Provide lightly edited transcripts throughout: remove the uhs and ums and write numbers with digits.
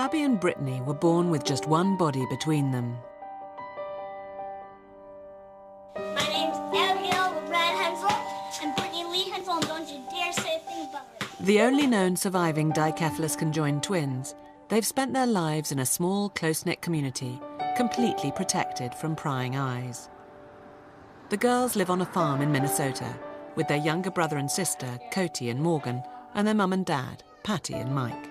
Abby and Brittany were born with just one body between them. My name's Abigail Brad Hensel and Brittany Lee Hensel, and don't you dare say a thing about it. The only known surviving dicephalous conjoined twins, they've spent their lives in a small, close-knit community, completely protected from prying eyes. The girls live on a farm in Minnesota with their younger brother and sister, Cody and Morgan, and their mum and dad, Patty and Mike.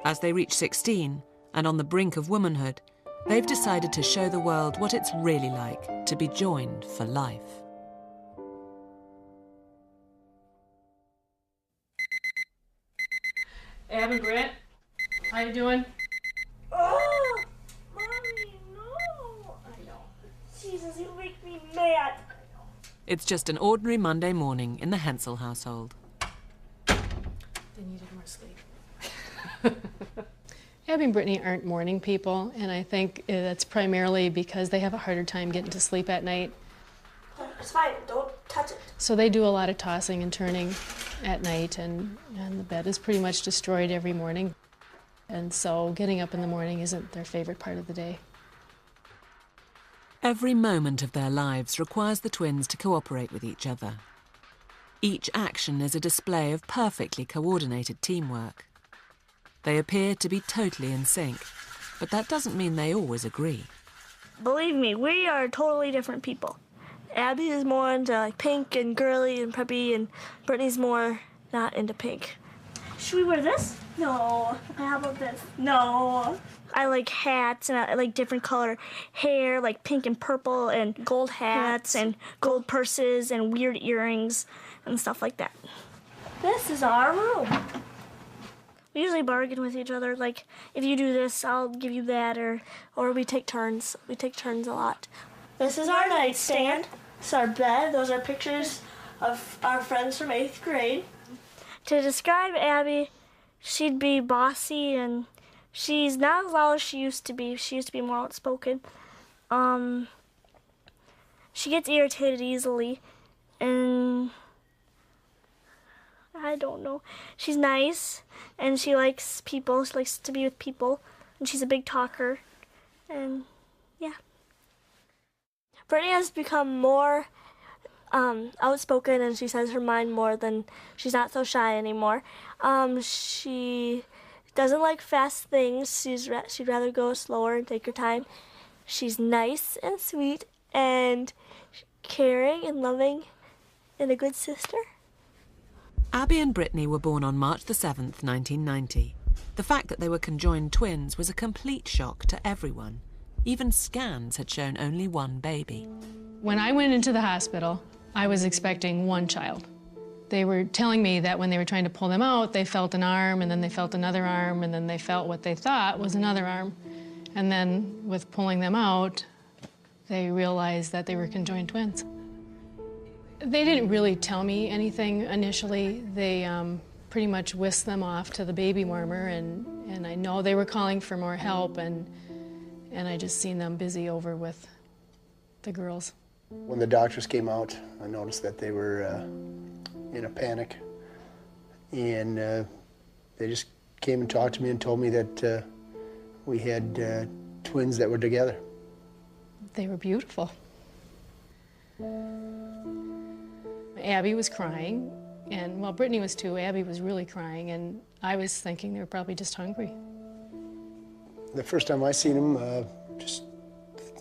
As they reach 16 and on the brink of womanhood, they've decided to show the world what it's really like to be joined for life. Ab and Britt, how you doing? Oh, Mommy, no. I know. Jesus, you make me mad. It's just an ordinary Monday morning in the Hensel household. They needed more sleep. Abby and Brittany aren't morning people, and I think that's primarily because they have a harder time getting to sleep at night. It's fine, don't touch it. So they do a lot of tossing and turning at night, and the bed is pretty much destroyed every morning. And so getting up in the morning isn't their favorite part of the day. Every moment of their lives requires the twins to cooperate with each other. Each action is a display of perfectly coordinated teamwork. They appear to be totally in sync, but that doesn't mean they always agree. Believe me, we are totally different people. Abby is more into like pink and girly and preppy, and Brittany's more not into pink. Should we wear this? No. How about this? No. I like hats, and I like different color hair, like pink and purple, and gold hats, and gold purses, and weird earrings, and stuff like that. This is our room. We usually bargain with each other, like, if you do this, I'll give you that, or we take turns. We take turns a lot. This is our nightstand. This is our bed. Those are pictures of our friends from 8th grade. To describe Abby, she'd be bossy, and she's not as loud as she used to be. She used to be more outspoken. She gets irritated easily, and I don't know. She's nice, and she likes people. She likes to be with people, and she's a big talker, and yeah. Brittany has become more outspoken, and she says her mind more than she's not so shy anymore. She doesn't like fast things. She'd rather go slower and take her time. She's nice and sweet and caring and loving and a good sister. Abby and Brittany were born on March the 7th, 1990. The fact that they were conjoined twins was a complete shock to everyone. Even scans had shown only one baby. When I went into the hospital, I was expecting one child. They were telling me that when they were trying to pull them out, they felt an arm, and then they felt another arm, and then they felt what they thought was another arm. And then with pulling them out, they realized that they were conjoined twins. They didn't really tell me anything initially. They pretty much whisked them off to the baby warmer, and I know they were calling for more help, and I just seen them busy over with the girls. When the doctors came out, I noticed that they were in a panic, and they just came and talked to me and told me that we had twins that were together. They were beautiful. Abby was crying, and well, Brittany was too. Abby was really crying, and I was thinking they were probably just hungry. The first time I seen them,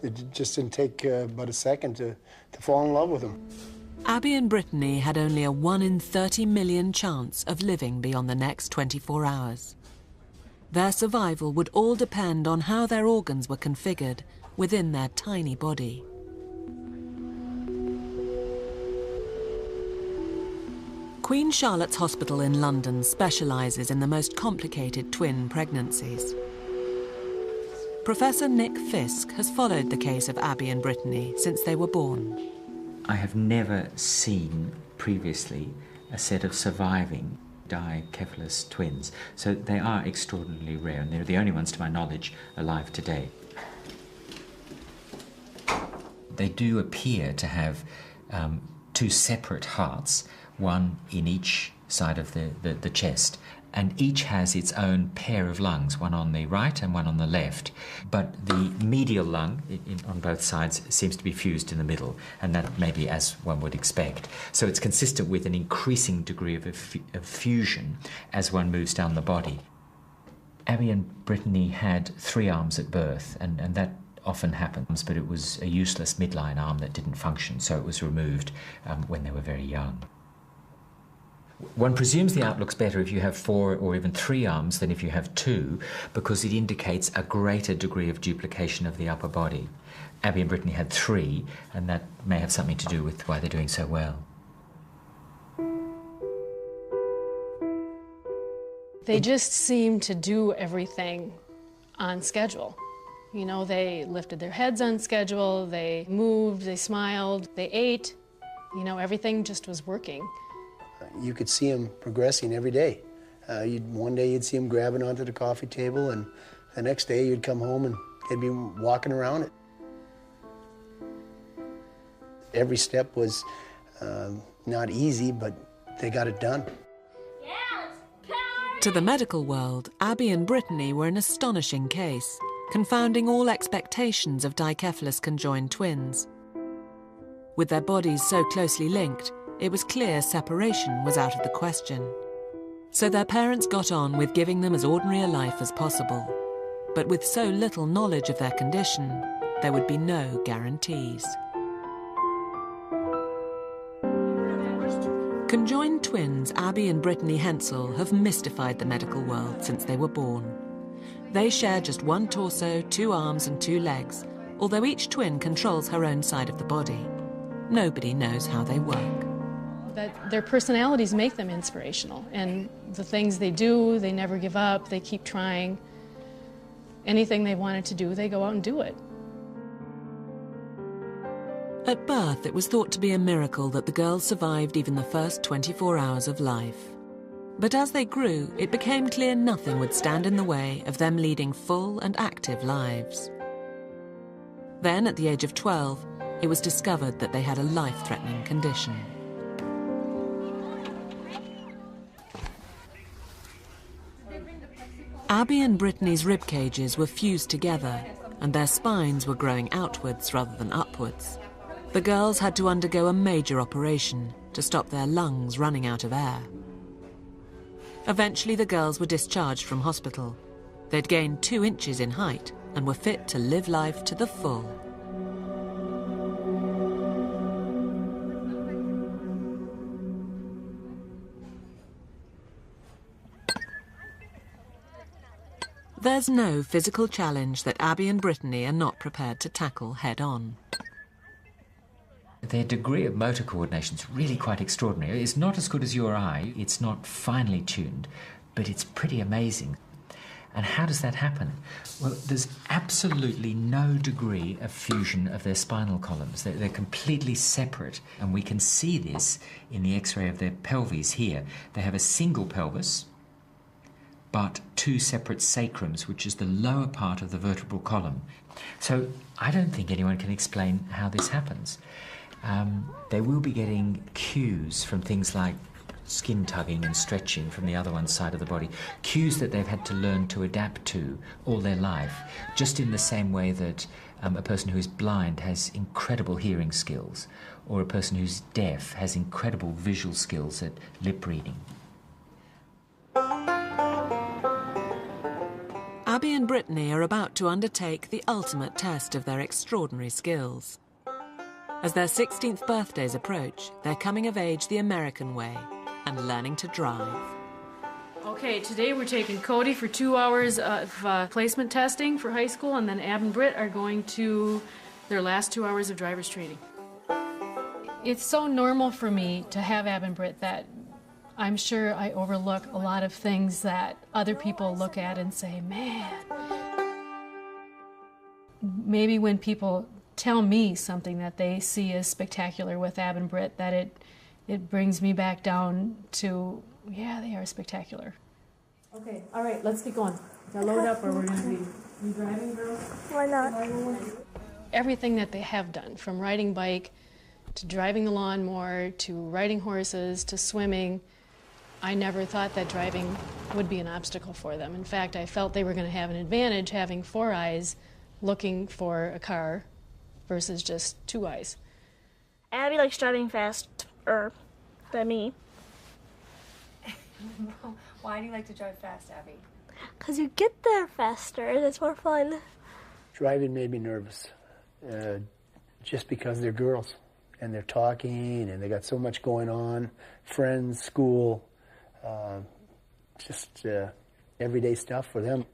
it just didn't take but a second to fall in love with them. Abby and Brittany had only a 1 in 30 million chance of living beyond the next 24 hours. Their survival would all depend on how their organs were configured within their tiny body. Queen Charlotte's Hospital in London specialises in the most complicated twin pregnancies. Professor Nick Fisk has followed the case of Abby and Brittany since they were born. I have never seen previously a set of surviving dicephalous twins, so they are extraordinarily rare, and they're the only ones, to my knowledge, alive today. They do appear to have two separate hearts, one in each side of the chest. And each has its own pair of lungs, one on the right and one on the left. But the medial lung on both sides seems to be fused in the middle, and that may be as one would expect. So it's consistent with an increasing degree of fusion as one moves down the body. Abby and Brittany had 3 arms at birth, and that often happens, but it was a useless midline arm that didn't function, so it was removed when they were very young. One presumes the outlook's better if you have 4 or even 3 arms than if you have 2, because it indicates a greater degree of duplication of the upper body. Abby and Brittany had 3, and that may have something to do with why they're doing so well. They just seemed to do everything on schedule. You know, they lifted their heads on schedule, they moved, they smiled, they ate. You know, everything just was working. You could see him progressing every day. One day you'd see him grabbing onto the coffee table, and the next day you'd come home and he'd be walking around it. Every step was not easy, but they got it done. To the medical world, Abby and Brittany were an astonishing case, confounding all expectations of dicephalous conjoined twins. With their bodies so closely linked, it was clear separation was out of the question. So their parents got on with giving them as ordinary a life as possible. But with so little knowledge of their condition, there would be no guarantees. Conjoined twins Abby and Brittany Hensel have mystified the medical world since they were born. They share just 1 torso, 2 arms and 2 legs, although each twin controls her own side of the body. Nobody knows how they work. That their personalities make them inspirational, and the things they do, they never give up, they keep trying. Anything they wanted to do, they go out and do it. At birth, it was thought to be a miracle that the girls survived even the first 24 hours of life. But as they grew, it became clear nothing would stand in the way of them leading full and active lives. Then, at the age of 12, it was discovered that they had a life-threatening condition. Abby and Brittany's rib cages were fused together, and their spines were growing outwards rather than upwards. The girls had to undergo a major operation to stop their lungs running out of air. Eventually, the girls were discharged from hospital. They'd gained 2 inches in height and were fit to live life to the full. There's no physical challenge that Abby and Brittany are not prepared to tackle head-on. Their degree of motor coordination is really quite extraordinary. It's not as good as you or I. It's not finely tuned, but it's pretty amazing. And how does that happen? Well, there's absolutely no degree of fusion of their spinal columns. They're completely separate, and we can see this in the X-ray of their pelvis here. They have a single pelvis, but 2 separate sacrums, which is the lower part of the vertebral column. So I don't think anyone can explain how this happens. They will be getting cues from things like skin tugging and stretching from the other one's side of the body, cues that they've had to learn to adapt to all their life, just in the same way that a person who is blind has incredible hearing skills, or a person who's deaf has incredible visual skills at lip reading. Abby and Brittany are about to undertake the ultimate test of their extraordinary skills. As their 16th birthdays approach, they're coming of age the American way and learning to drive. Okay, today we're taking Cody for 2 hours of placement testing for high school, and then Ab and Britt are going to their last 2 hours of driver's training. It's so normal for me to have Ab and Britt that I'm sure I overlook a lot of things that other people look at and say, man. Maybe when people tell me something that they see as spectacular with Ab and Britt, that it brings me back down to, yeah, they are spectacular. Okay, all right, let's get going. Now load up or we're going to be... You driving, girls? Why not? Everything that they have done, from riding bike to driving the lawnmower to riding horses to swimming, I never thought that driving would be an obstacle for them. In fact, I felt they were going to have an advantage having 4 eyes looking for a car versus just 2 eyes. Abby likes driving faster than me. Why do you like to drive fast, Abby? Because you get there faster and it's more fun. Driving made me nervous, just because they're girls and they're talking and they got so much going on, friends, school, just everyday stuff for them.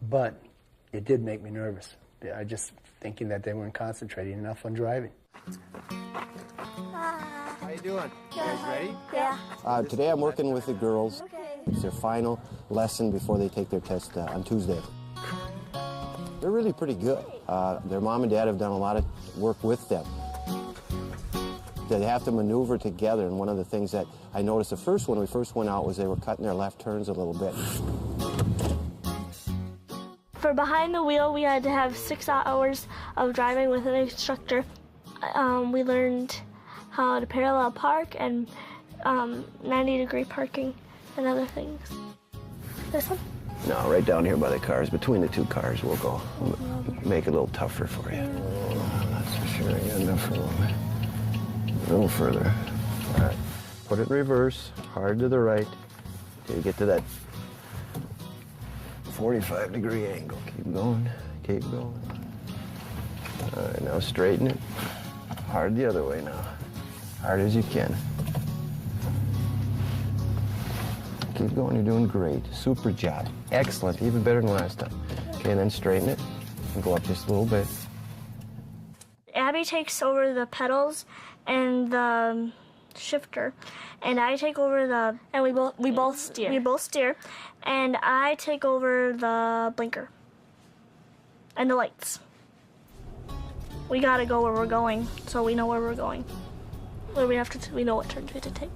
But it did make me nervous. I just thinking that they weren't concentrating enough on driving. How you doing? You guys ready? Yeah. Today I'm working with the girls. Okay. It's their final lesson before they take their test on Tuesday. They're really pretty good. Their mom and dad have done a lot of work with them. They have to maneuver together, and one of the things that I noticed the first when we first went out was they were cutting their left turns a little bit. For behind the wheel, we had to have 6 hours of driving with an instructor. We learned how to parallel park and 90-degree parking and other things. This one? No, right down here by the cars. Between the 2 cars, we'll go make it a little tougher for you. That's for sure. You got enough for a little bit. A little further. All right. Put it in reverse, hard to the right, till you get to that 45-degree angle. Keep going. Keep going. All right, now straighten it. Hard the other way now. Hard as you can. Keep going, you're doing great. Super job. Excellent, even better than last time. Okay, and then straighten it and go up just a little bit. Abby takes over the pedals and the shifter, and I take over the, and we both steer. We both steer, and I take over the blinker and the lights. We gotta go where we're going, so we know where we're going. Where we have to, we know what turns we have to take.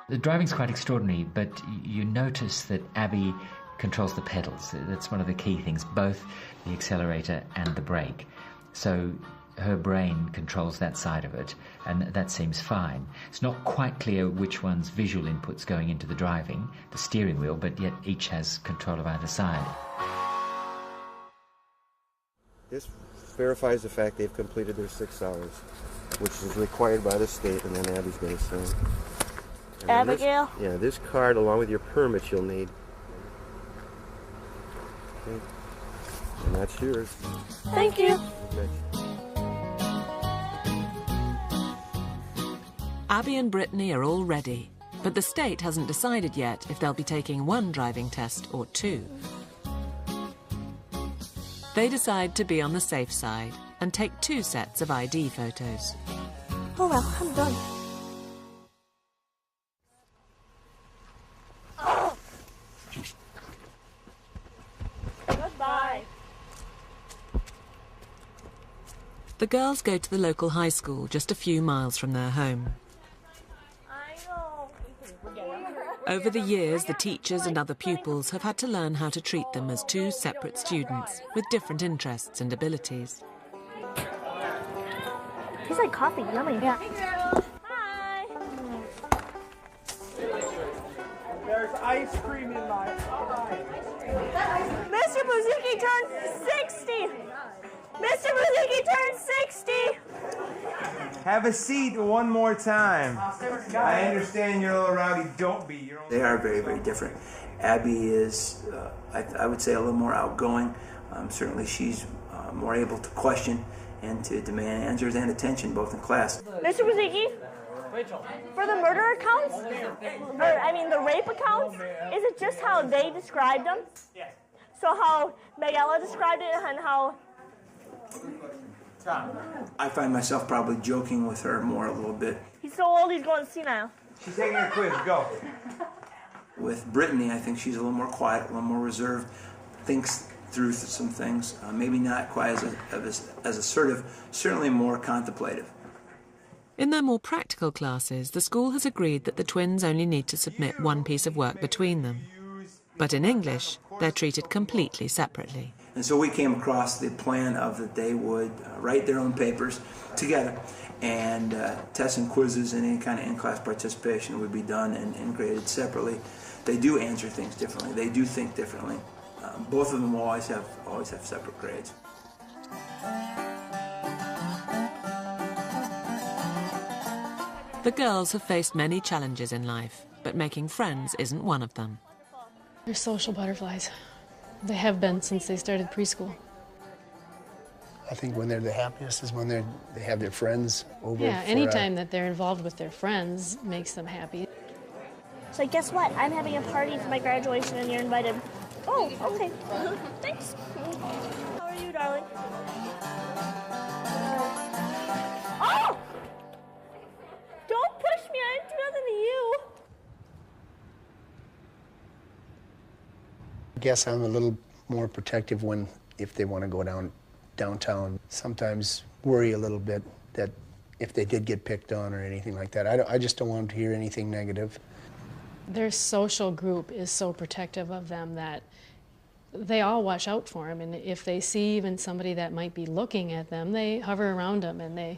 The driving's quite extraordinary, but you notice that Abby controls the pedals. That's one of the key things, both the accelerator and the brake. So her brain controls that side of it, and that seems fine. It's not quite clear which one's visual input's going into the driving, the steering wheel, but yet each has control of either side. This verifies the fact they've completed their 6 hours, which is required by the state, and then Abby's going to sign. Abigail? This card, along with your permit, you'll need. Okay. And that's yours. Thank you. Okay. Abby and Brittany are all ready, but the state hasn't decided yet if they'll be taking 1 driving test or 2. They decide to be on the safe side and take 2 sets of ID photos. Oh well, I'm done. Goodbye. The girls go to the local high school just a few miles from their home. Over the years, the teachers and other pupils have had to learn how to treat them as 2 separate students with different interests and abilities. Tastes like coffee, yummy. Yeah. Hey girls. Hi. There's ice cream in my eye. Mr. Buzuki turned 60. Mr. Buzuki turned 60. Have a seat one more time. I understand you're a little rowdy. Don't be. They are very, very different. Abby is, I would say, a little more outgoing. Certainly she's more able to question and to demand answers and attention, both in class. Mr. Buzuki, for the murder accounts, the rape accounts, is it just how they described them? Yes. So how Megala described it and how... I find myself probably joking with her more a little bit. He's so old he's going senile. She's taking a quiz. Go. With Brittany, I think she's a little more quiet, a little more reserved, thinks through some things. Maybe not quite as assertive, certainly more contemplative. In their more practical classes, the school has agreed that the twins only need to submit one piece of work between them. But in English, they're treated completely separately. And so we came across the plan of that they would write their own papers together, and tests and quizzes and any kind of in-class participation would be done and graded separately. They do answer things differently. They do think differently. Both of them will always have separate grades. The girls have faced many challenges in life, but making friends isn't one of them. They're social butterflies. They have been since they started preschool. I think when they're the happiest is when they have their friends over. Yeah, anytime that they're involved with their friends makes them happy. So guess what? I'm having a party for my graduation and you're invited. Oh, okay. Thanks. How are you, darling? Oh! Don't push me. I didn't do nothing to you. I guess I'm a little more protective if they want to go downtown. Sometimes worry a little bit that if they did get picked on or anything like that. I just don't want them to hear anything negative. Their social group is so protective of them that they all watch out for them. And if they see even somebody that might be looking at them, they hover around them and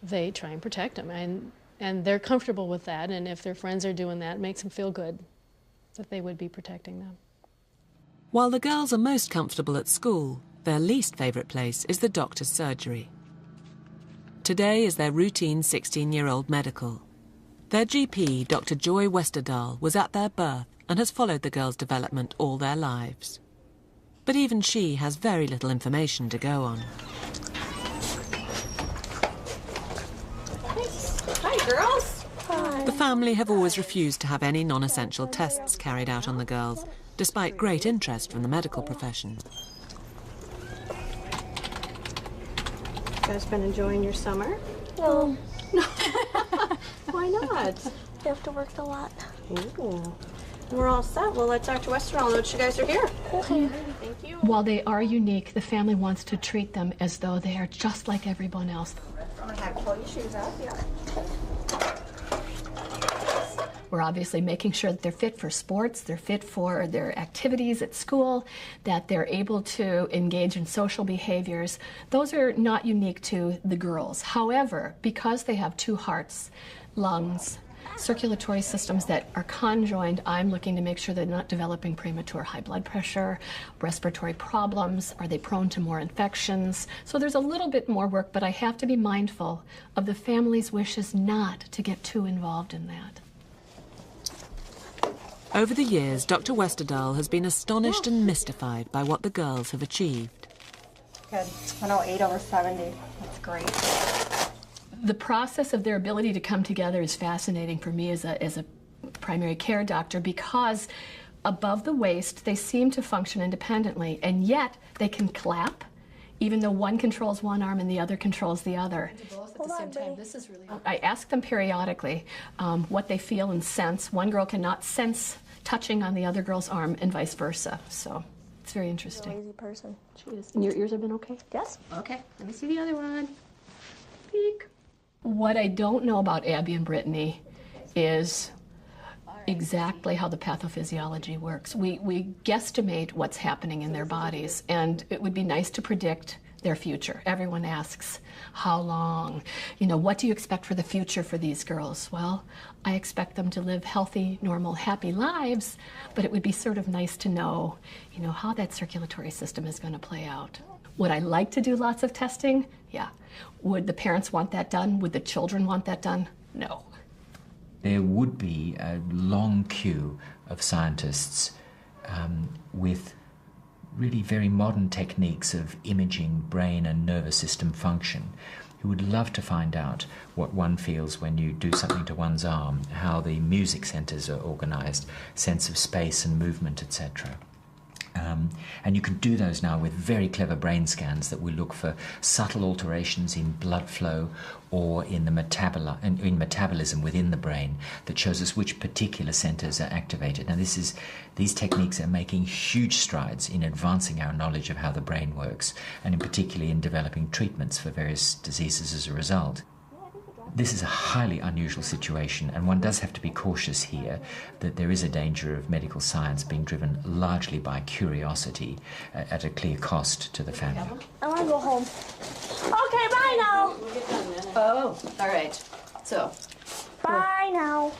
they try and protect them. And they're comfortable with that. And if their friends are doing that, it makes them feel good that they would be protecting them. While the girls are most comfortable at school, their least favourite place is the doctor's surgery. Today is their routine 16-year-old medical. Their GP, Dr. Joy Westerdahl, was at their birth and has followed the girls' development all their lives. But even she has very little information to go on. Hi, girls. Hi. The family have always refused to have any non-essential tests carried out on the girls, despite great interest from the medical profession. You guys been enjoying your summer? No. Why not? You have to work a lot. Ooh. We're all set. Well, let's Dr. Wester. I'll know that you guys are here. Okay. Thank you. While they are unique, the family wants to treat them as though they are just like everyone else. I'm gonna have to pull your shoes up. Yeah. We're obviously making sure that they're fit for sports, they're fit for their activities at school, that they're able to engage in social behaviors. Those are not unique to the girls. However, because they have two hearts, lungs, circulatory systems that are conjoined, I'm looking to make sure they're not developing premature high blood pressure, respiratory problems, are they prone to more infections? So there's a little bit more work, but I have to be mindful of the family's wishes not to get too involved in that. Over the years, Dr. Westerdahl has been astonished and mystified by what the girls have achieved. Good. 108/70. That's great. The process of their ability to come together is fascinating for me as a primary care doctor, because above the waist they seem to function independently, and yet they can clap, even though one controls one arm and the other controls the other. Both at the same time. This is really. I ask them periodically what they feel and sense. One girl cannot sense touching on the other girl's arm and vice versa. So it's very interesting. She's a lazy person. She is. And your ears have been okay? Yes. Okay, let me see the other one. Peek. What I don't know about Abby and Brittany is exactly how the pathophysiology works. We guesstimate what's happening in their bodies, and it would be nice to predict their future. Everyone asks, how long? You know, what do you expect for the future for these girls? Well, I expect them to live healthy, normal, happy lives, but it would be sort of nice to know, you know, how that circulatory system is going to play out. Would I like to do lots of testing? Yeah. Would the parents want that done? Would the children want that done? No. There would be a long queue of scientists with really very modern techniques of imaging brain and nervous system function, who would love to find out what one feels when you do something to one's arm, how the music centers are organized, sense of space and movement, etc. And you can do those now with very clever brain scans that will look for subtle alterations in blood flow or in the metabolism within the brain that shows us which particular centers are activated. Now these techniques are making huge strides in advancing our knowledge of how the brain works, and in particularly in developing treatments for various diseases as a result. This is a highly unusual situation, and one does have to be cautious here that there is a danger of medical science being driven largely by curiosity at a clear cost to the family. I want to go home. Okay, bye now. Oh, all right. So, bye now.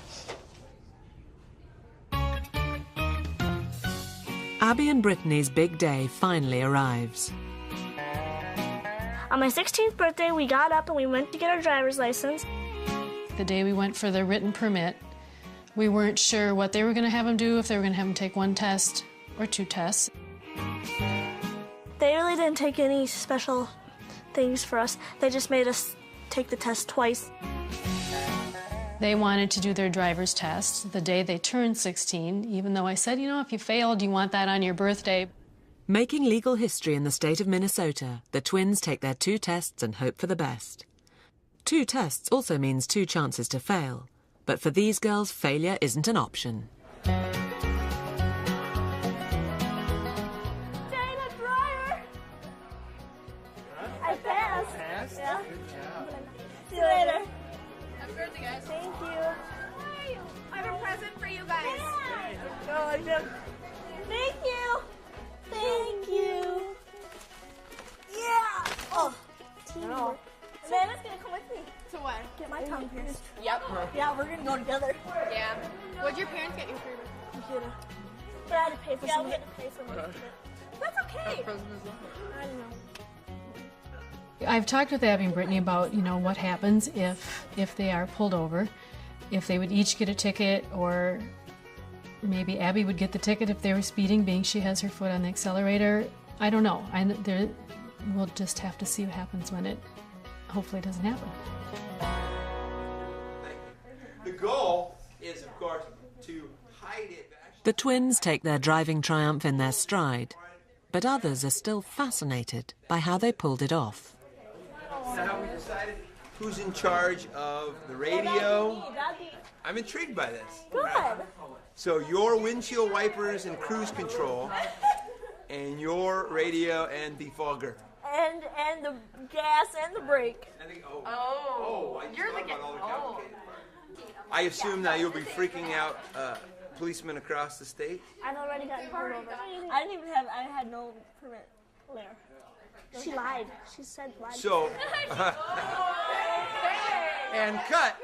Abby and Brittany's big day finally arrives. On my 16th birthday, we got up and we went to get our driver's license. The day we went for the written permit, we weren't sure what they were going to have him do, if they were going to have him take one test or two tests. They really didn't take any special things for us. They just made us take the test twice. They wanted to do their driver's test the day they turned 16, even though I said, you know, if you failed, you want that on your birthday. Making legal history in the state of Minnesota, the twins take their 2 tests and hope for the best. 2 tests also means 2 chances to fail, but for these girls, failure isn't an option. Dana Dreyer! I passed. Yeah. Good job. See you later. Happy birthday, guys. Thank you. I have a present for you guys. Yeah. Thank you. Thank you. Yeah. Oh. Teamwork. Savannah's gonna come with me. To what? Get my tongue pierced. Yep. Yeah, we're gonna go together. Yeah. What'd your parents get you for your birthday? Computer. But I had to pay for some of it. Pay for most of it. That's okay. I don't know. I've talked with Abby and Brittany about, you know, what happens if they are pulled over, if they would each get a ticket, or maybe Abby would get the ticket if they were speeding, being she has her foot on the accelerator. I don't know. We'll just have to see what happens when it hopefully doesn't happen. The goal is, of course, to hide it. The twins take their driving triumph in their stride, but others are still fascinated by how they pulled it off. Now we decided who's in charge of the radio. I'm intrigued by this. Good. So your windshield wipers and cruise control, and your radio and defogger. And the gas and the brake. You're the I assume now you'll be freaking out policemen across the state. I've already gotten pulled over. I had no permit there. She lied. She said lied. So, and cut.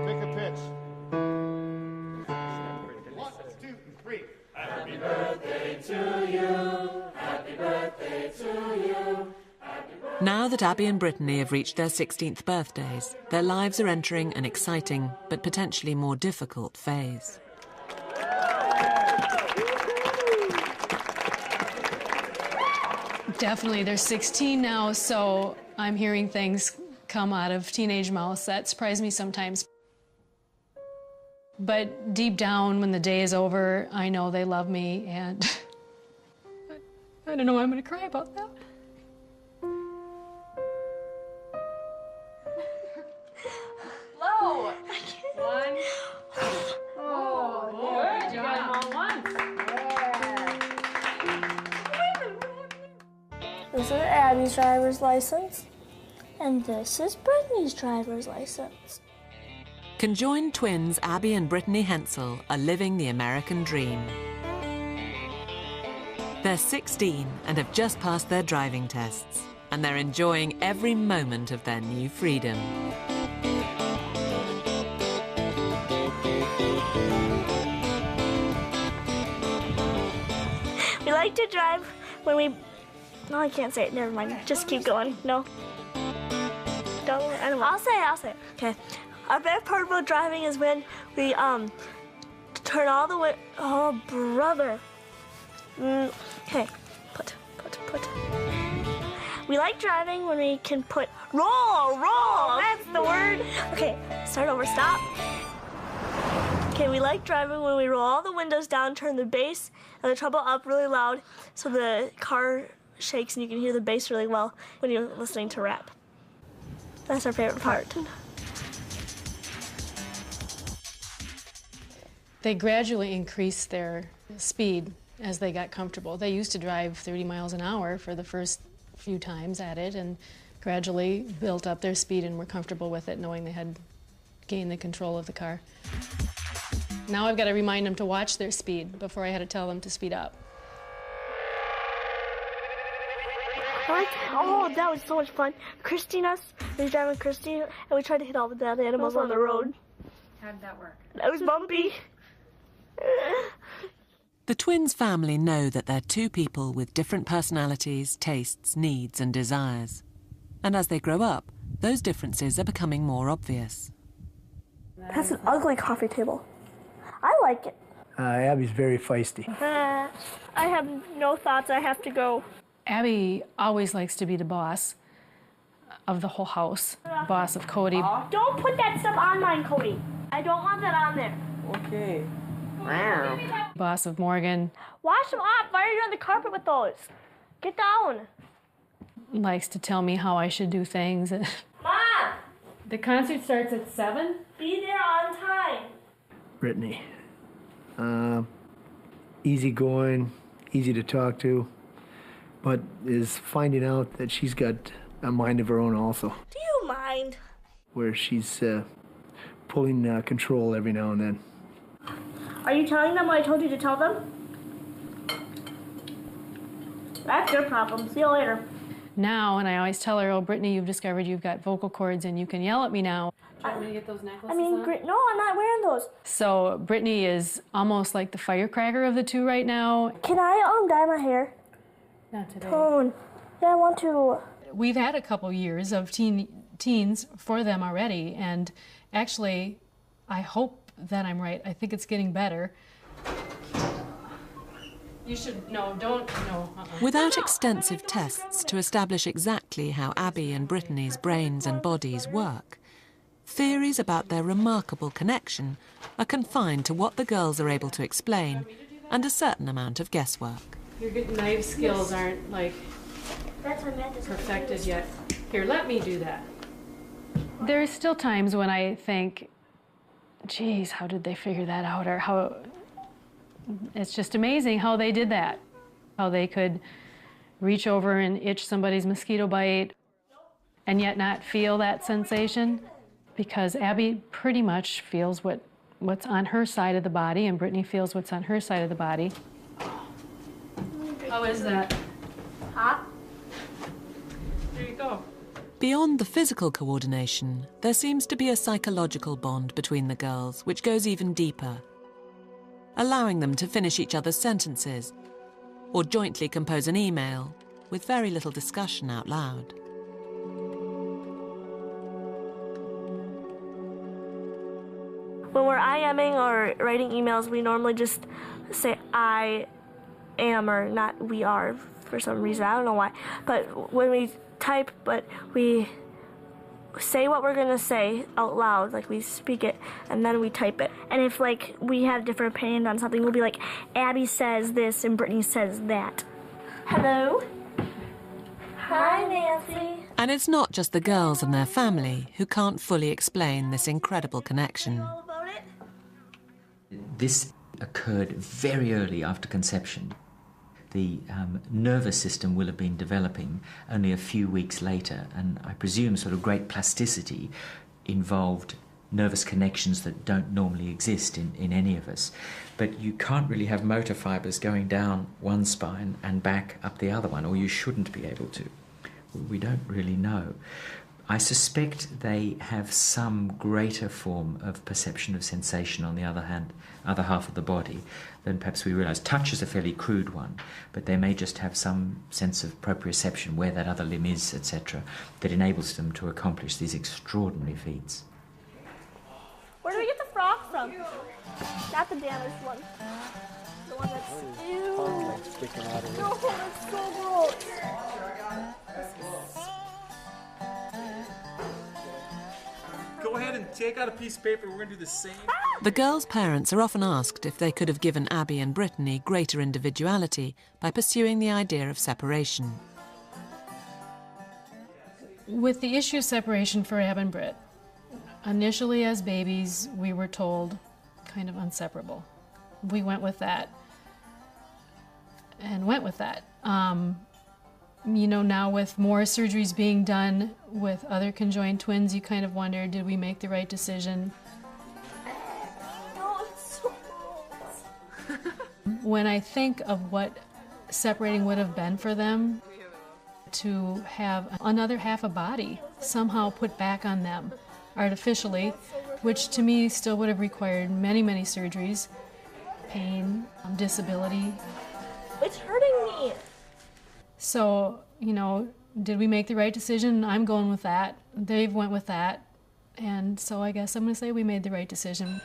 Take a pitch. 1, 2, 3. Happy birthday to you. Happy birthday to you. Now that Abby and Brittany have reached their 16th birthdays, their lives are entering an exciting but potentially more difficult phase. Definitely, they're 16 now, so I'm hearing things come out of teenage mouths that surprise me sometimes. But deep down, when the day is over, I know they love me, and I don't know why I'm going to cry about that. Low. 1. Oh, good. You got them all once. This is Abby's driver's license, and this is Brittany's driver's license. Conjoined twins Abby and Brittany Hensel are living the American dream. They're 16 and have just passed their driving tests, and they're enjoying every moment of their new freedom. We like to drive when we... No, I can't say it. Never mind. Just keep going. No. Don't. I'll say it. Okay. Our best part about driving is when we turn all the way. Oh, brother. Okay. Put. We like driving when we can put roll. That's the word. Okay. Start over. Stop. Okay. We like driving when we roll all the windows down, turn the bass and the treble up really loud, so the car shakes and you can hear the bass really well when you're listening to rap. That's our favorite part. They gradually increase their speed as they got comfortable. They used to drive 30 miles an hour for the first few times at it and gradually built up their speed and were comfortable with it, knowing they had gained the control of the car. Now I've got to remind them to watch their speed before I had to tell them to speed up. Oh, that was so much fun. Christy and us, we were driving with Christy, and we tried to hit all the dead animals on the road. How did that work? That was bumpy. The twins' family know that they're two people with different personalities, tastes, needs and desires. And as they grow up, those differences are becoming more obvious. That's an ugly coffee table. I like it. Abby's very feisty. I have no thoughts. I have to go. Abby always likes to be the boss of the whole house, boss of Cody. Don't put that stuff on mine, Cody. I don't want that on there. Okay. Wow. Boss of Morgan. Wash them off. Why are you on the carpet with those? Get down. Likes to tell me how I should do things. Mom! The concert starts at 7? Be there on time. Brittany. Easygoing, easy to talk to, but is finding out that she's got a mind of her own also, Do you mind? where she's pulling control every now and then. Are you telling them what I told you to tell them? That's your problem. See you later. Now, and I always tell her, oh, Brittany, you've discovered you've got vocal cords and you can yell at me now. Do you want me to get those necklaces I mean, on? no, I'm not wearing those. So Brittany is almost like the firecracker of the two right now. Can I dye my hair? Not today. Tone. Yeah, I want to. We've had a couple years of teens for them already, and actually, I hope that I'm right. I think it's getting better. You should, no, don't, no. Without extensive tests to establish exactly how Abby and Brittany's brains and bodies work, theories about their remarkable connection are confined to what the girls are able to explain and a certain amount of guesswork. Your good knife skills aren't, like, That's what I meant. perfected yet. Here, let me do that. There's still times when I think, geez, how did they figure that out? Or how, it's just amazing how they did that. How they could reach over and itch somebody's mosquito bite and yet not feel that sensation. Because Abby pretty much feels what's on her side of the body, and Brittany feels what's on her side of the body. How is that? Hot. There you go. Beyond the physical coordination, there seems to be a psychological bond between the girls which goes even deeper, allowing them to finish each other's sentences or jointly compose an email with very little discussion out loud. When we're IMing or writing emails, we normally just say I am or not we are for some reason. I don't know why. But when we type, we say what we're going to say out loud, like we speak it, and then we type it. And if like we have different opinion on something, we'll be like, Abby says this and Brittany says that. Hello? Hi, Nancy. And it's not just the girls and their family who can't fully explain this incredible connection. This occurred very early after conception. The nervous system will have been developing only a few weeks later, and I presume sort of great plasticity involved nervous connections that don't normally exist in any of us. But you can't really have motor fibres going down one spine and back up the other one, or you shouldn't be able to. We don't really know. I suspect they have some greater form of perception of sensation on the other half of the body than perhaps we realise. Touch is a fairly crude one, but they may just have some sense of proprioception, where that other limb is, etc., that enables them to accomplish these extraordinary feats. Where do we get the frog from? Not the damaged one. The one that's... Ew. No, that's so gross. Go ahead and take out a piece of paper. We're going to do the same. The girls' parents are often asked if they could have given Abby and Brittany greater individuality by pursuing the idea of separation. With the issue of separation for Ab and Britt, initially as babies, we were told kind of inseparable. We went with that. went with that. You know, now with more surgeries being done with other conjoined twins, you kind of wonder, did we make the right decision? No, it's so gross. When I think of what separating would have been for them, to have another half a body somehow put back on them artificially, which to me still would have required many, many surgeries, pain, disability. It's hurting me. So, you know, did we make the right decision? I'm going with that. Dave went with that. And so I guess I'm going to say we made the right decision.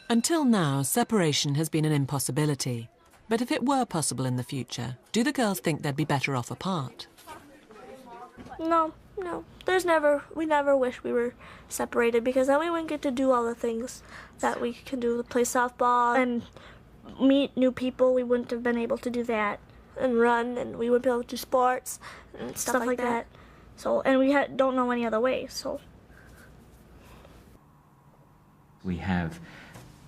Until now, separation has been an impossibility. But if it were possible in the future, do the girls think they'd be better off apart? No. We never wish we were separated, because then we wouldn't get to do all the things that we can do, play softball and meet new people. We wouldn't have been able to do that, and run, and we wouldn't be able to do sports and stuff like that. So, and we don't know any other way, so. We have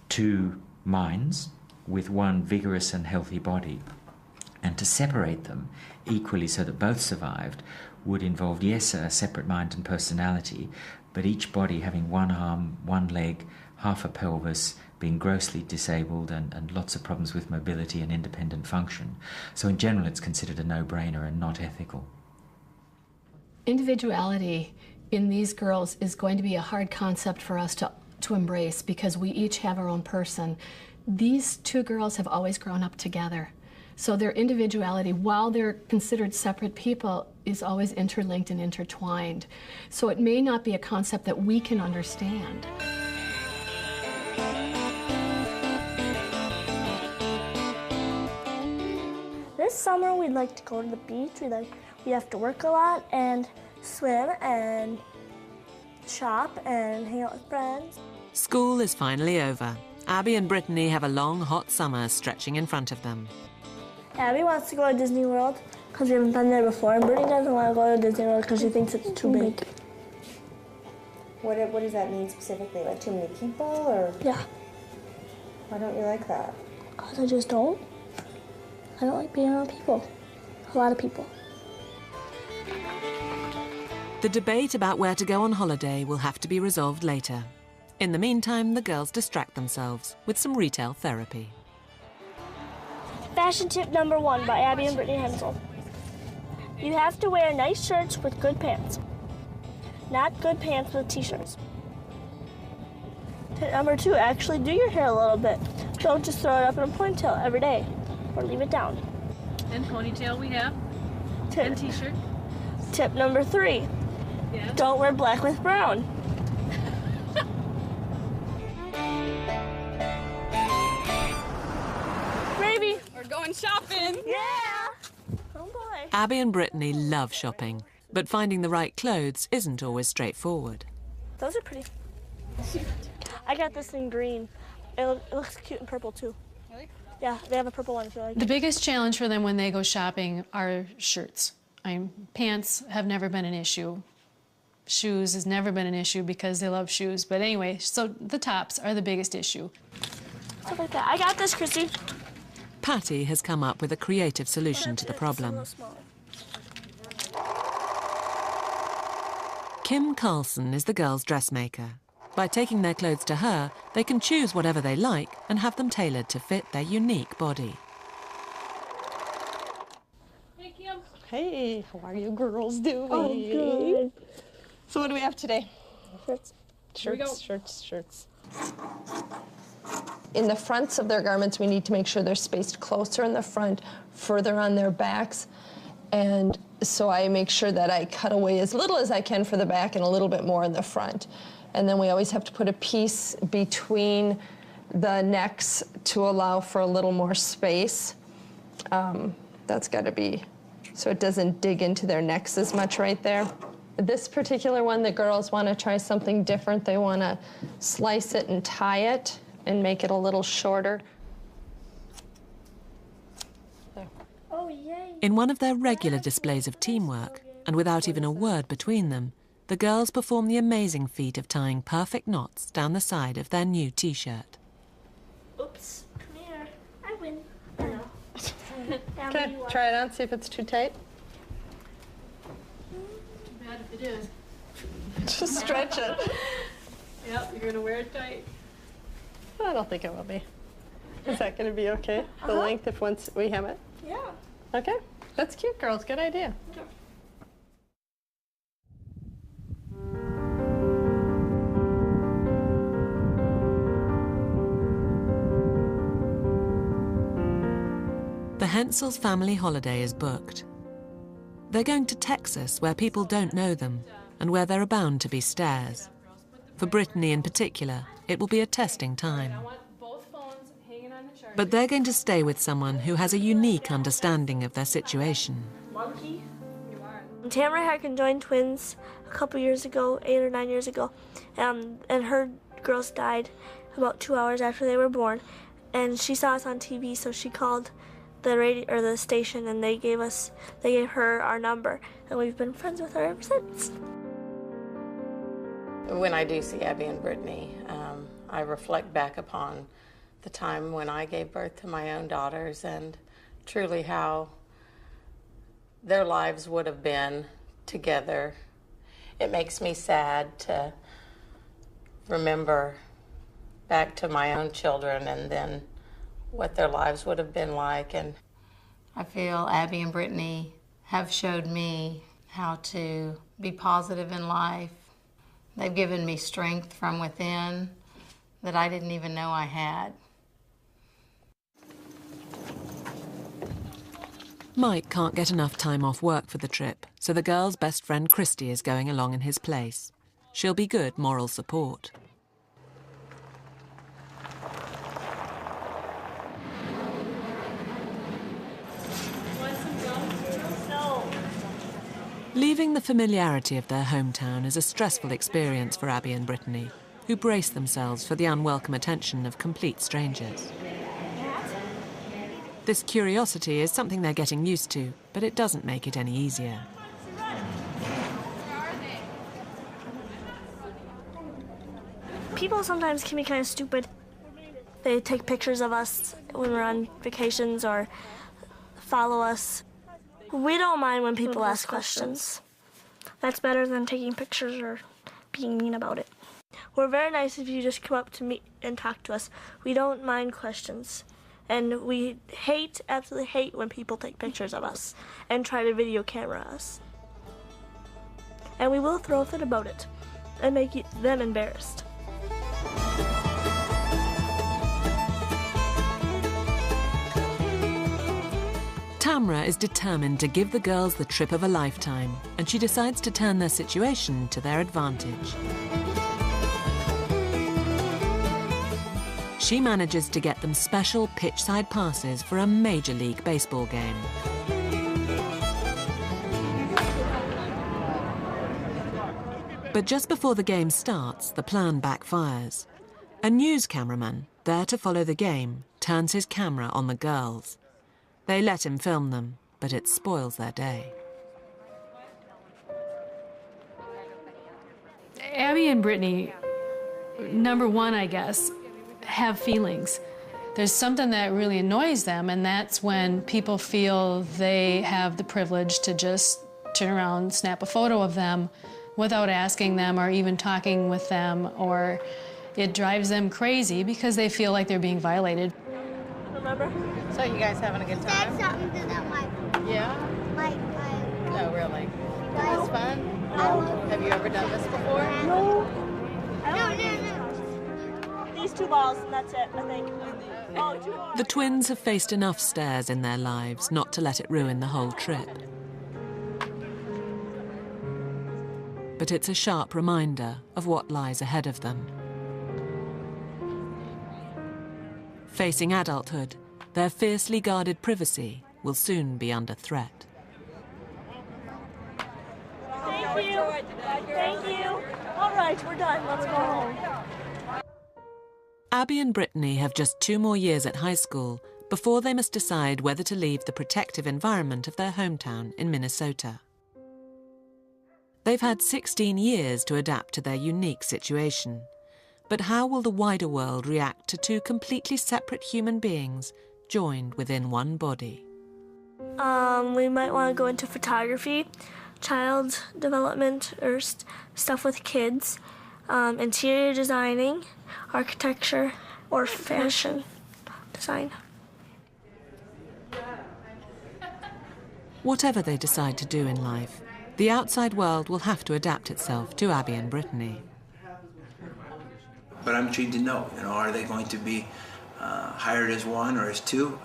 two minds with one vigorous and healthy body. And to separate them equally so that both survived would involve, yes, a separate mind and personality, but each body having one arm, one leg, half a pelvis, being grossly disabled and lots of problems with mobility and independent function. So in general, it's considered a no-brainer and not ethical. Individuality in these girls is going to be a hard concept for us to embrace, because we each have our own person. These two girls have always grown up together. So their individuality, while they're considered separate people, is always interlinked and intertwined. So it may not be a concept that we can understand. This summer we'd like to go to the beach. We have to work a lot and swim and shop and hang out with friends. School is finally over. Abby and Brittany have a long, hot summer stretching in front of them. Abby wants to go to Disney World because we haven't been there before, and Brittany doesn't want to go to Disney World because she thinks it's too big. What does that mean specifically? Like too many people, or? Yeah. Why don't you like that? Because I just don't. I don't like being around people. A lot of people. The debate about where to go on holiday will have to be resolved later. In the meantime, the girls distract themselves with some retail therapy. Fashion tip number 1 by Abby and Brittany Hensel. You have to wear nice shirts with good pants, not good pants with t-shirts. Tip number 2, actually do your hair a little bit. Don't just throw it up in a ponytail every day, or leave it down. And ponytail we have, and t-shirt. Tip number 3, yeah. Don't wear black with brown. Maybe. We're going shopping. Yeah. Oh boy. Abby and Brittany love shopping, but finding the right clothes isn't always straightforward. Those are pretty. I got this in green. It looks cute in purple too. Really? Yeah, they have a purple one. The biggest challenge for them when they go shopping are shirts. Pants have never been an issue. Shoes has never been an issue because they love shoes. But anyway, so the tops are the biggest issue. Stuff like that. I got this, Chrissy. Patty has come up with a creative solution to the problem. Kim Carlson is the girls' dressmaker. By taking their clothes to her, they can choose whatever they like and have them tailored to fit their unique body. Hey, Kim. Hey, how are you girls doing? Oh, good. So what do we have today? Shirts. Shirts. In the fronts of their garments, we need to make sure they're spaced closer in the front, further on their backs. And so I make sure that I cut away as little as I can for the back and a little bit more in the front. And then we always have to put a piece between the necks to allow for a little more space. That's got to be so it doesn't dig into their necks as much right there. This particular one, the girls want to try something different. They want to slice it and tie it and make it a little shorter. There. Oh, yay. In one of their regular displays of teamwork, and without even a word between them, the girls perform the amazing feat of tying perfect knots down the side of their new t-shirt. Oops. Come here. I win. I know. Okay, try it on, see if it's too tight. Too bad if it is. Just stretch it. Yep, you're gonna wear it tight. I don't think it will be. Is that going to be okay? The length if once we hem it? Yeah. Okay, that's cute, girls. Good idea. The Hensels' family holiday is booked. They're going to Texas, where people don't know them, and where there are bound to be stares. For Brittany in particular, it will be a testing time. But they're going to stay with someone who has a unique understanding of their situation. Monkey. Tamara had conjoined twins a couple years ago, 8 or 9 years ago, and her girls died about 2 hours after they were born. And she saw us on TV, so she called the radio or the station, and they gave her our number, and we've been friends with her ever since. When I do see Abby and Brittany, I reflect back upon the time when I gave birth to my own daughters and truly how their lives would have been together. It makes me sad to remember back to my own children and then what their lives would have been like. And I feel Abby and Brittany have showed me how to be positive in life. They've given me strength from within that I didn't even know I had. Mike can't get enough time off work for the trip, so the girl's best friend Christy is going along in his place. She'll be good moral support. Leaving the familiarity of their hometown is a stressful experience for Abby and Brittany, who brace themselves for the unwelcome attention of complete strangers. This curiosity is something they're getting used to, but it doesn't make it any easier. People sometimes can be kind of stupid. They take pictures of us when we're on vacations or follow us. We don't mind when people ask questions. That's better than taking pictures or being mean about it. We're very nice if you just come up to me and talk to us. We don't mind questions. And we absolutely hate when people take pictures of us and try to video camera us. And we will throw a fit about it and make them embarrassed. Tamra is determined to give the girls the trip of a lifetime, and she decides to turn their situation to their advantage. She manages to get them special pitch-side passes for a Major League Baseball game. But just before the game starts, the plan backfires. A news cameraman, there to follow the game, turns his camera on the girls. They let him film them, but it spoils their day. Abby and Brittany, number one, I guess, have feelings. There's something that really annoys them, and that's when people feel they have the privilege to just turn around, snap a photo of them without asking them or even talking with them, or it drives them crazy because they feel like they're being violated. Remember? So you guys having a good time? Said something to them like, Yeah? No, really. This is fun? Have you ever done this before? No. These 2 balls, and that's it, I think. Oh, 2 more. The twins have faced enough stares in their lives not to let it ruin the whole trip. But it's a sharp reminder of what lies ahead of them. Facing adulthood, their fiercely guarded privacy will soon be under threat. Thank you. Thank you. All right, we're done. Let's go home. Abby and Brittany have just 2 more years at high school before they must decide whether to leave the protective environment of their hometown in Minnesota. They've had 16 years to adapt to their unique situation. But how will the wider world react to 2 completely separate human beings joined within one body? We might want to go into photography, child development, or stuff with kids, interior designing, architecture, or fashion design. Whatever they decide to do in life, the outside world will have to adapt itself to Abby and Brittany. But I'm intrigued to know, are they going to be hired as one or as two?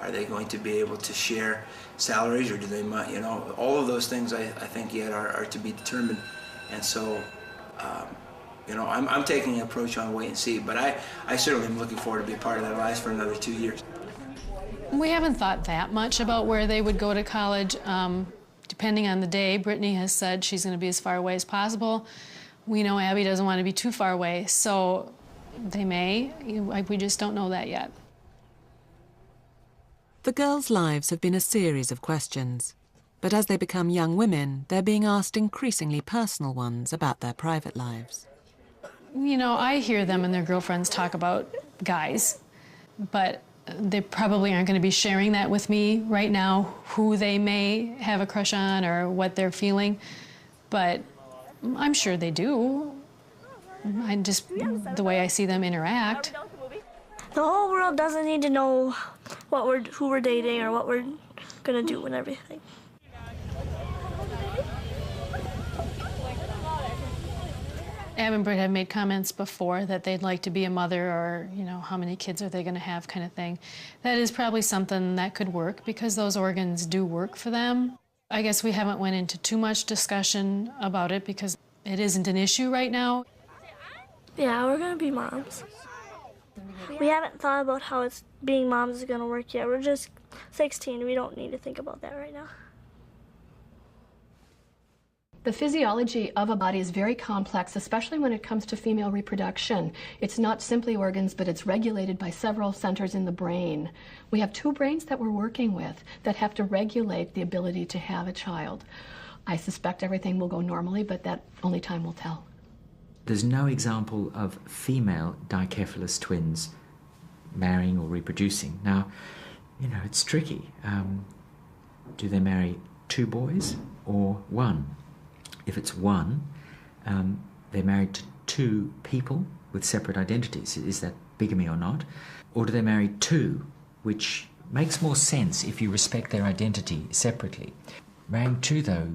Are they going to be able to share salaries, or do they, all of those things I think yet are to be determined. And so, I'm taking an approach on wait and see, but I certainly am looking forward to be a part of their lives for another 2 years. We haven't thought that much about where they would go to college. Depending on the day, Brittany has said she's going to be as far away as possible. We know Abby doesn't want to be too far away, so they may. We just don't know that yet. The girls' lives have been a series of questions, but as they become young women, they're being asked increasingly personal ones about their private lives. I hear them and their girlfriends talk about guys, but they probably aren't going to be sharing that with me right now, who they may have a crush on or what they're feeling, but I'm sure they do. The way I see them interact. The whole world doesn't need to know who we're dating or what we're gonna do and everything. Ab and Britt have made comments before that they'd like to be a mother, or how many kids are they going to have, kind of thing. That is probably something that could work because those organs do work for them. I guess we haven't went into too much discussion about it because it isn't an issue right now. Yeah, we're going to be moms. We haven't thought about how being moms is going to work yet. We're just 16. We don't need to think about that right now. The physiology of a body is very complex, especially when it comes to female reproduction. It's not simply organs, but it's regulated by several centers in the brain. We have 2 brains that we're working with that have to regulate the ability to have a child. I suspect everything will go normally, but that only time will tell. There's no example of female dicephalous twins marrying or reproducing. Now, it's tricky. Do they marry 2 boys or 1? If it's 1, they're married to 2 people with separate identities. Is that bigamy or not? Or do they marry 2, which makes more sense if you respect their identity separately. Marrying 2, though,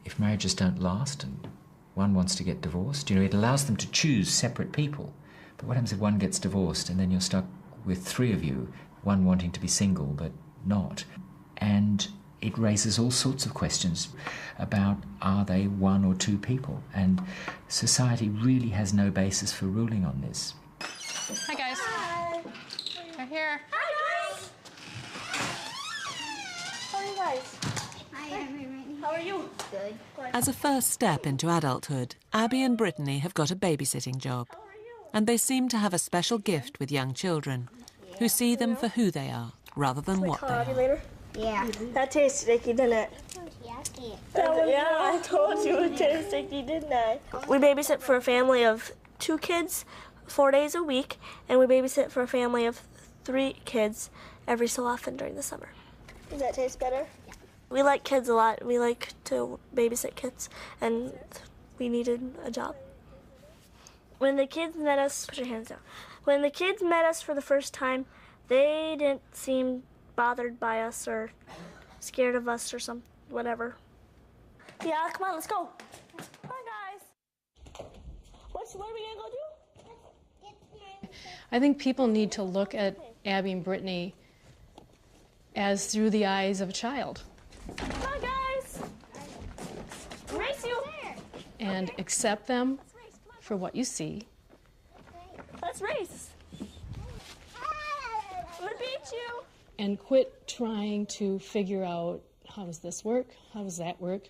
if marriages don't last and one wants to get divorced, it allows them to choose separate people. But what happens if one gets divorced and then you're stuck with 3 of you, one wanting to be single but not? And it raises all sorts of questions about, are they 1 or 2 people? And society really has no basis for ruling on this. Hi, guys. Hi. We're here. Hi, guys. How are you guys? Hi, how are you? Good. As a first step into adulthood, Abby and Brittany have got a babysitting job. And they seem to have a special gift with young children, who see them for who they are, rather than what they are. Later? Yeah. That tastes sticky, didn't it? Yucky. Yeah, I told you it tastes sticky, didn't I? We babysit for a family of 2 kids 4 days a week, and we babysit for a family of 3 kids every so often during the summer. Does that taste better? Yeah. We like kids a lot. We like to babysit kids, and we needed a job. When the kids met us, put your hands down. When the kids met us for the first time, they didn't seem bothered by us or scared of us or whatever. Yeah, come on, let's go. Come on, guys. What are we gonna go do? I think people need to look at Abby and Brittany as through the eyes of a child. Come on, guys. Race you. And accept them for what you see. Let's race. I'm gonna beat you. And quit trying to figure out, how does this work? How does that work?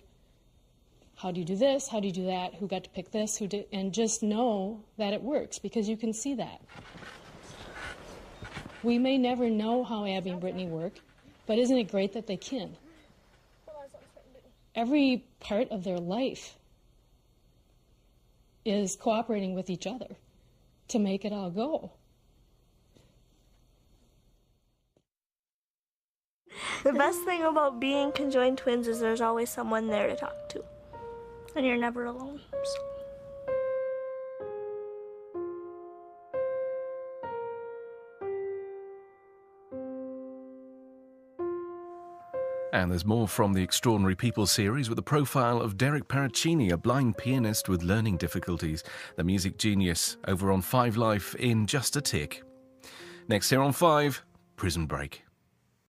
How do you do this? How do you do that? Who got to pick this? Who did? And just know that it works, because you can see that. We may never know how Abby and Brittany work, but isn't it great that they can? Every part of their life is cooperating with each other to make it all go. The best thing about being conjoined twins is there's always someone there to talk to. And you're never alone. So. And there's more from the Extraordinary People series with the profile of Derek Paracchini, a blind pianist with learning difficulties, the music genius, over on 5 Life in just a tick. Next here on 5, Prison Break.